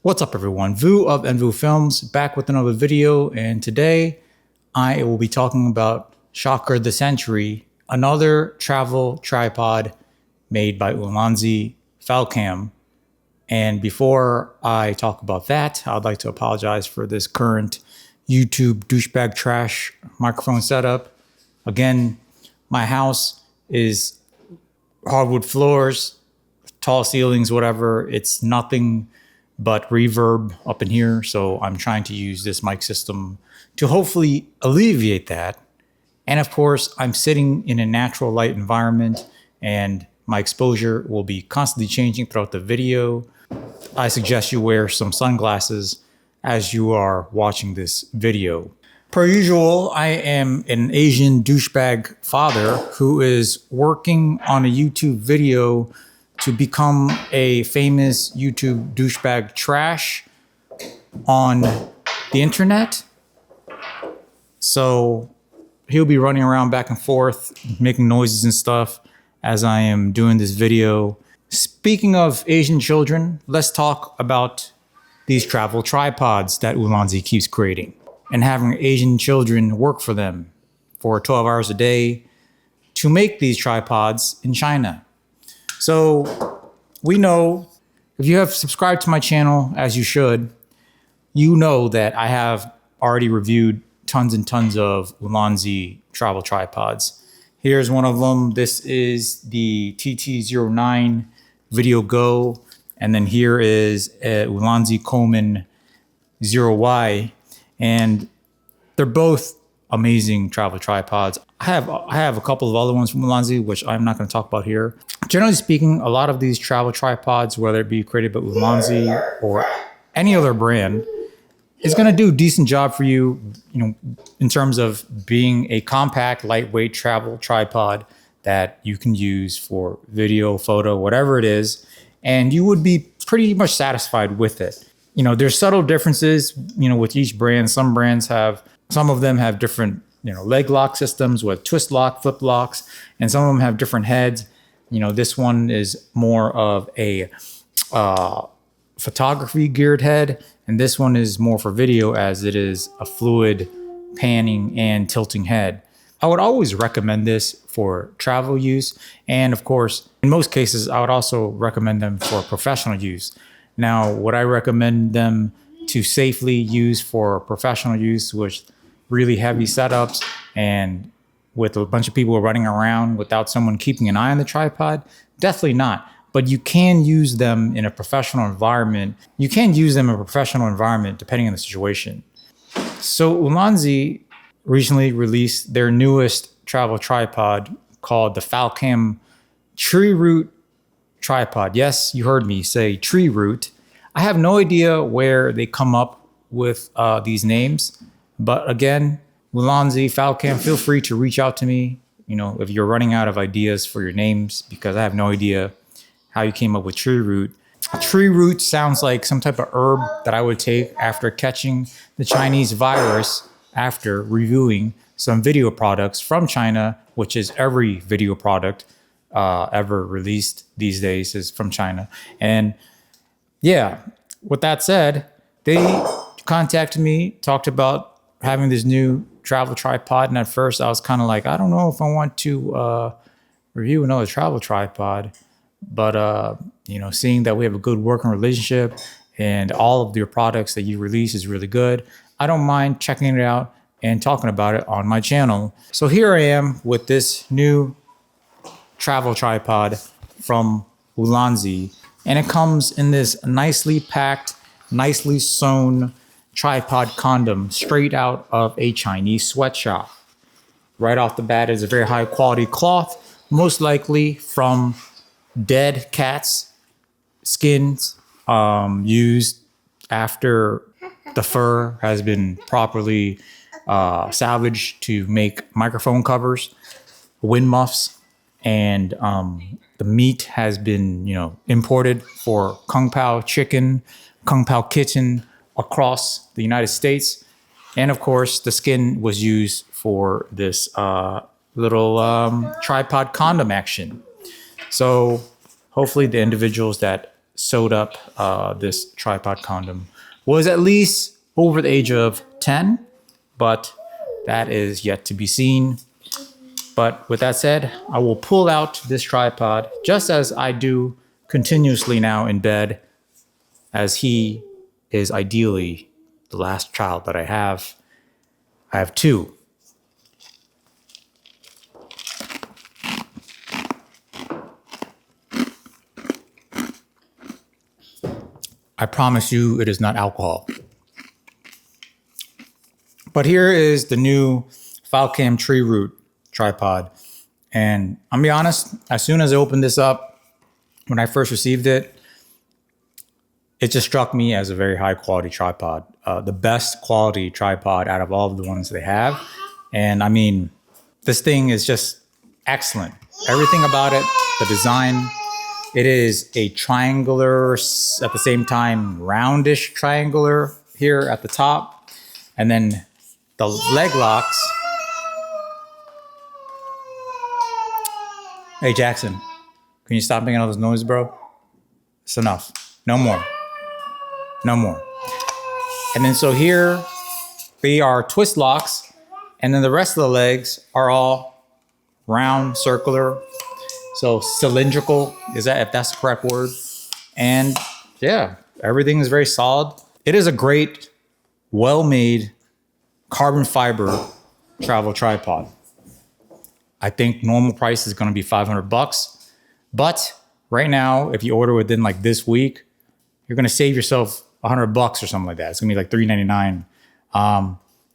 What's up everyone, Vu of Envu Films back with another video, and today I will be talking about Shocker the Century, another travel tripod made by Ulanzi Falcam. And before I talk about that, I'd like to apologize for this current YouTube douchebag trash microphone setup. Again, my house is hardwood floors, tall ceilings, whatever. It's nothing but reverb up in here. So I'm trying to use this mic system to hopefully alleviate that. And of course, I'm sitting in a natural light environment and my exposure will be constantly changing throughout the video. I suggest you wear some sunglasses as you are watching this video. Per usual, I am an Asian douchebag father who is working on a YouTube video to become a famous YouTube douchebag trash on the internet. So he'll be running around back and forth, making noises and stuff as I am doing this video. Speaking of Asian children, let's talk about these travel tripods that Ulanzi keeps creating and having Asian children work for them for 12 hours a day to make these tripods in China. So we know, if you have subscribed to my channel, as you should, you know that I have already reviewed tons and tons of Ulanzi travel tripods. Here's one of them. This is the TT09 Video Go. And then here is a Ulanzi Coleman ZeroY. And they're both amazing travel tripods. I have a couple of other ones from Ulanzi, which I'm not going to talk about here. Generally speaking, a lot of these travel tripods, whether it be created by Ulanzi or any other brand, is going to do a decent job for you, in terms of being a compact, lightweight travel tripod that you can use for video, photo, whatever it is, and you would be pretty much satisfied with it. There's subtle differences, with each brand. Some of them have different, leg lock systems with twist lock, flip locks, and some of them have different heads. This one is more of a photography geared head, and this one is more for video, as it is a fluid panning and tilting head. I would always recommend this for travel use. And of course, in most cases, I would also recommend them for professional use. Now, would I recommend them to safely use for professional use with really heavy setups and with a bunch of people running around without someone keeping an eye on the tripod? Definitely not. But you can use them in a professional environment. Depending on the situation. So Ulanzi recently released their newest travel tripod called the Falcam Treeroot tripod. Yes, you heard me say Treeroot. I have no idea where they come up with these names, but again, Ulanzi Falcam, feel free to reach out to me, if you're running out of ideas for your names, because I have no idea how you came up with Treeroot. Treeroot sounds like some type of herb that I would take after catching the Chinese virus, after reviewing some video products from China, which is every video product ever released these days is from China. And yeah, with that said, they contacted me, talked about having this new travel tripod. And at first I was kind of like, I don't know if I want to review another travel tripod. But, seeing that we have a good working relationship and all of your products that you release is really good, I don't mind checking it out and talking about it on my channel. So here I am with this new travel tripod from Ulanzi, and it comes in this nicely packed, nicely sewn tripod condom straight out of a Chinese sweatshop. Right off the bat, it's a very high quality cloth, most likely from dead cats' skins, used after the fur has been properly salvaged to make microphone covers, wind muffs, and the meat has been, imported for Kung Pao chicken, Kung Pao kitten across the United States. And of course, the skin was used for this little tripod condom action. So hopefully the individuals that sewed up this tripod condom was at least over the age of 10, but that is yet to be seen. But with that said, I will pull out this tripod just as I do continuously now in bed, as he is ideally the last child that I have. I have two. I promise you it is not alcohol. But here is the new Falcam Treeroot tripod. And I'm gonna be honest, as soon as I opened this up, when I first received it, it just struck me as a very high quality tripod. The best quality tripod out of all of the ones they have. And I mean, this thing is just excellent. Everything about it, the design, it is a triangular, at the same time, roundish triangular here at the top. And then the leg locks. Hey, Jackson, can you stop making all those noises, bro? It's enough. No more. No more. And then so here, they are twist locks. And then the rest of the legs are all round, circular. So cylindrical, is that, if that's the correct word? And yeah, everything is very solid. It is a great, well-made carbon fiber travel tripod. I think normal price is going to be $500, but right now, if you order within like this week, you're going to save yourself $100 or something like that. It's going to be like $399.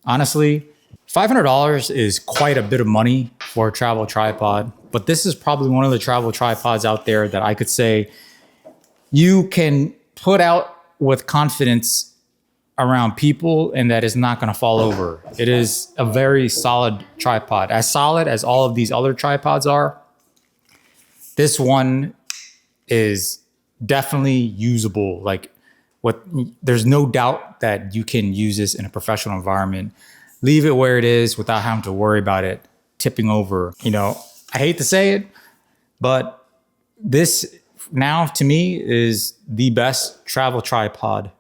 Honestly, $500 is quite a bit of money for a travel tripod, but this is probably one of the travel tripods out there that I could say you can put out with confidence around people and that is not going to fall over. It is a very solid tripod, as solid as all of these other tripods are. This one is definitely usable. Like, there's no doubt that you can use this in a professional environment. Leave it where it is without having to worry about it tipping over. You know, I hate to say it, but this now to me is the best travel tripod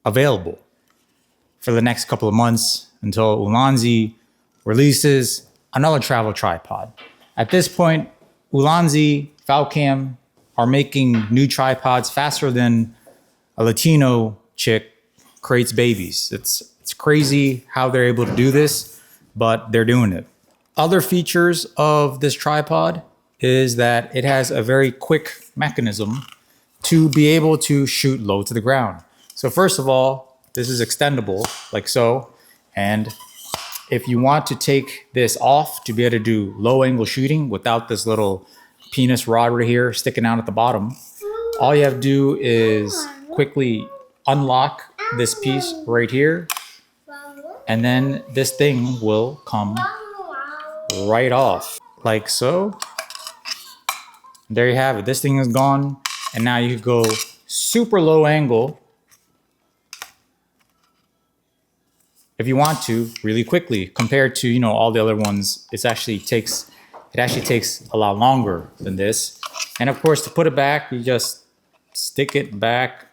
available for the next couple of months until Ulanzi releases another travel tripod. At this point, Ulanzi Falcam are making new tripods faster than a Latino chick creates babies. It's crazy how they're able to do this, but they're doing it. Other features of this tripod is that it has a very quick mechanism to be able to shoot low to the ground. So first of all, this is extendable like so. And if you want to take this off to be able to do low angle shooting without this little penis rod right here sticking out at the bottom, all you have to do is quickly unlock this piece right here. And then this thing will come right off like so. There you have it. This thing is gone. And now you can go super low angle if you want to really quickly, compared to, you know, all the other ones. It actually takes a lot longer than this. And of course, to put it back, you just stick it back.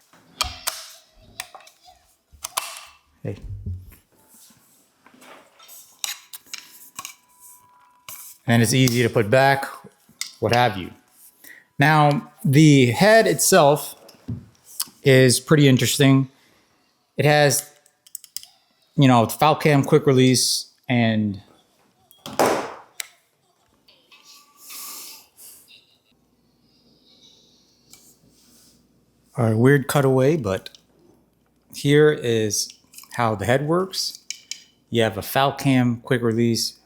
Hey. And it's easy to put back, what have you. Now, the head itself is pretty interesting. It has, you know, Falcam quick release and a weird cutaway, but here is how the head works. You have a Falcam quick release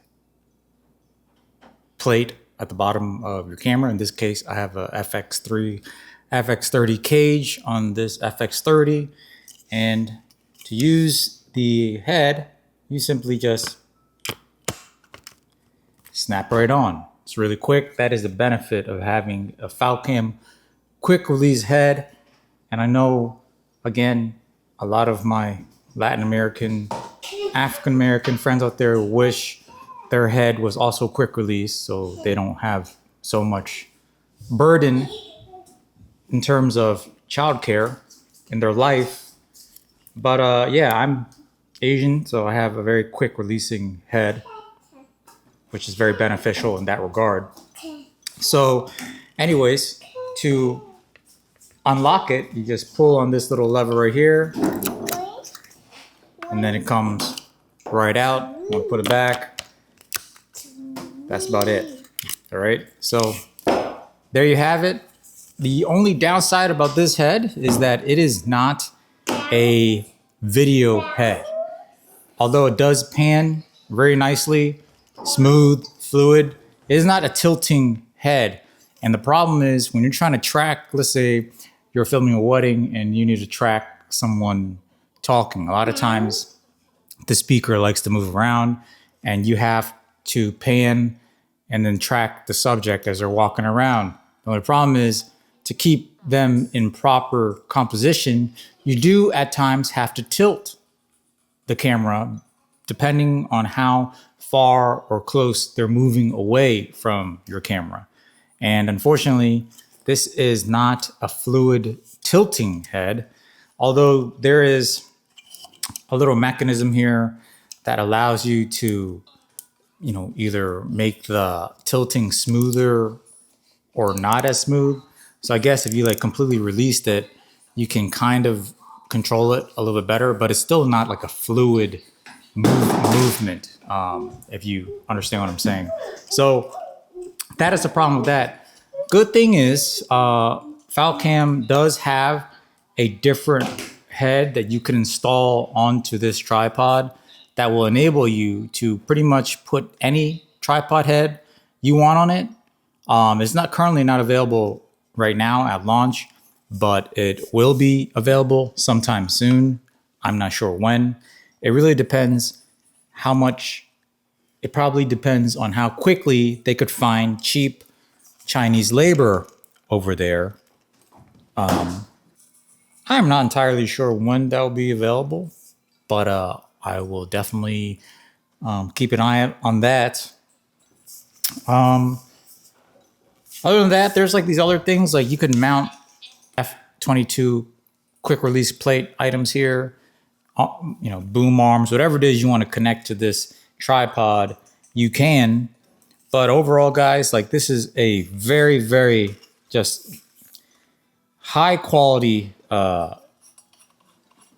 plate at the bottom of your camera. In this case, I have a FX30 cage on this FX30. And to use the head, you simply just snap right on. It's really quick. That is the benefit of having a Falcam quick release head. And I know, again, a lot of my Latin American, African American friends out there wish their head was also quick release so they don't have so much burden in terms of childcare in their life. But yeah, I'm Asian, so I have a very quick releasing head, which is very beneficial in that regard. So anyways, to unlock it, you just pull on this little lever right here, and then it comes right out. I'm gonna put it back. That's about it. All right, so there you have it. The only downside about this head is that it is not a video head. Although it does pan very nicely, smooth, fluid, it is not a tilting head. And the problem is when you're trying to track, let's say you're filming a wedding and you need to track someone talking. A lot of times the speaker likes to move around and you have to pan and then track the subject as they're walking around. The only problem is to keep them in proper composition, you do at times have to tilt the camera depending on how far or close they're moving away from your camera. And unfortunately, this is not a fluid tilting head, although there is a little mechanism here that allows you to, either make the tilting smoother or not as smooth. So I guess if you like completely released it, you can kind of control it a little bit better, but it's still not like a fluid movement, if you understand what I'm saying. So that is the problem with that. Good thing is Falcam does have a different head that you can install onto this tripod that will enable you to pretty much put any tripod head you want on it. It's not currently not available right now at launch, but it will be available sometime soon. I'm not sure when. It really depends how much. It probably depends on how quickly they could find cheap Chinese labor over there. I'm not entirely sure when that will be available, but I will definitely keep an eye on that. Other than that, there's like these other things, like you can mount F22 quick release plate items here, boom arms, whatever it is you want to connect to this tripod, you can. But overall, guys, like this is a very, very just high quality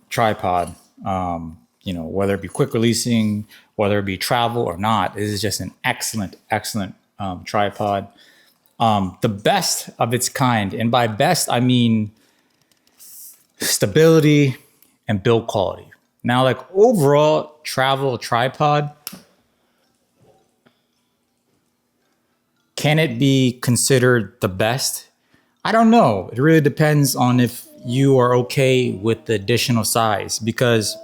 tripod. Whether it be quick releasing, whether it be travel or not, this is just an excellent, excellent tripod. The best of its kind. And by best, I mean stability and build quality. Now, like overall travel tripod, can it be considered the best? I don't know. It really depends on if you are okay with the additional size, because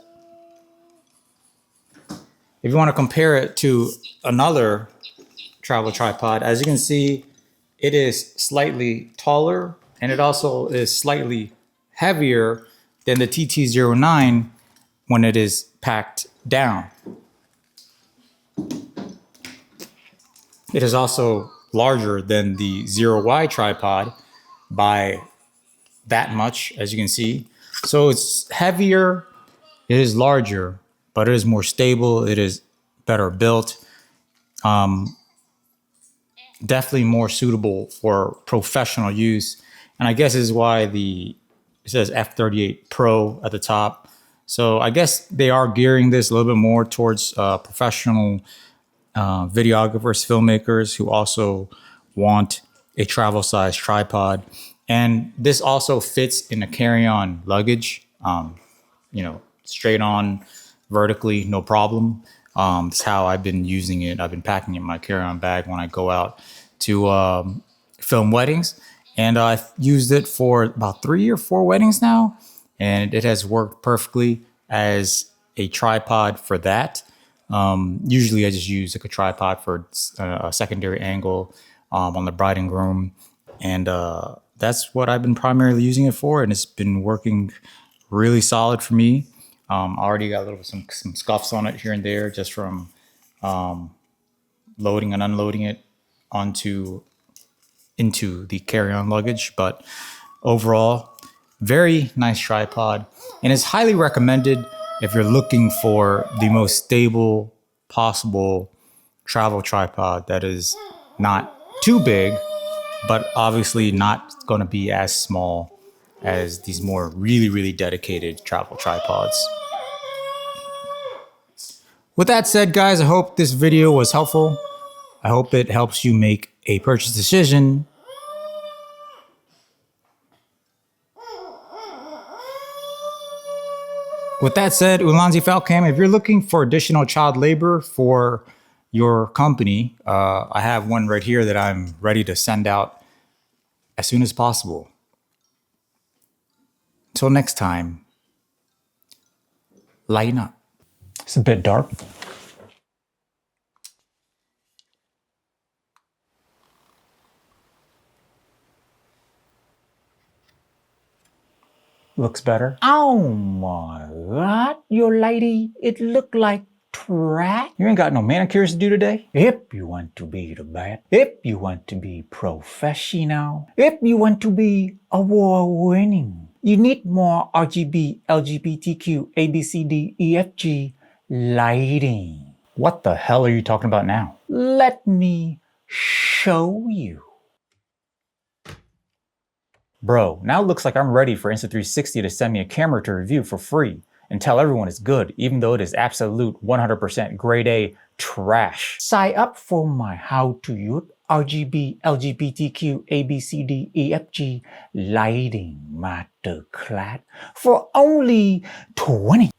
if you want to compare it to another travel tripod, as you can see, it is slightly taller and it also is slightly heavier than the TT09 when it is packed down. It is also larger than the ZeroY tripod by that much, as you can see. So it's heavier, it is larger, but it is more stable, it is better built. Definitely more suitable for professional use. And I guess this is why it says F38 Pro at the top. So I guess they are gearing this a little bit more towards professional videographers, filmmakers who also want a travel size tripod. And this also fits in a carry-on luggage, straight on vertically, no problem. It's how I've been using it. I've been packing it in my carry-on bag when I go out to film weddings. And I've used it for about 3 or 4 weddings now. And it has worked perfectly as a tripod for that. Usually I just use like a tripod for a secondary angle on the bride and groom. And that's what I've been primarily using it for. And it's been working really solid for me. I already got some scuffs on it here and there just from loading and unloading it into the carry-on luggage. But overall, Very nice tripod, and is highly recommended if you're looking for the most stable possible travel tripod that is not too big, but obviously not going to be as small as these more really dedicated travel tripods. With that said, guys, I hope this video was helpful. I hope it helps you make a purchase decision. With that said, Ulanzi Falcam, if you're looking for additional child labor for your company, I have one right here that I'm ready to send out as soon as possible. Until next time, lighten up. It's a bit dark. Looks better. Oh my God, your lady, it looked like trash. You ain't got no manicures to do today? If you want to be the best, if you want to be professional, if you want to be award-winning, you need more RGB, LGBTQ, ABCD, EFG lighting. What the hell are you talking about now? Let me show you. Bro, now it looks like I'm ready for Insta360 to send me a camera to review for free and tell everyone it's good, even though it is absolute 100% grade A trash. Sign up for my how to use RGB, LGBTQ, ABCD, EFG lighting masterclass for only 20.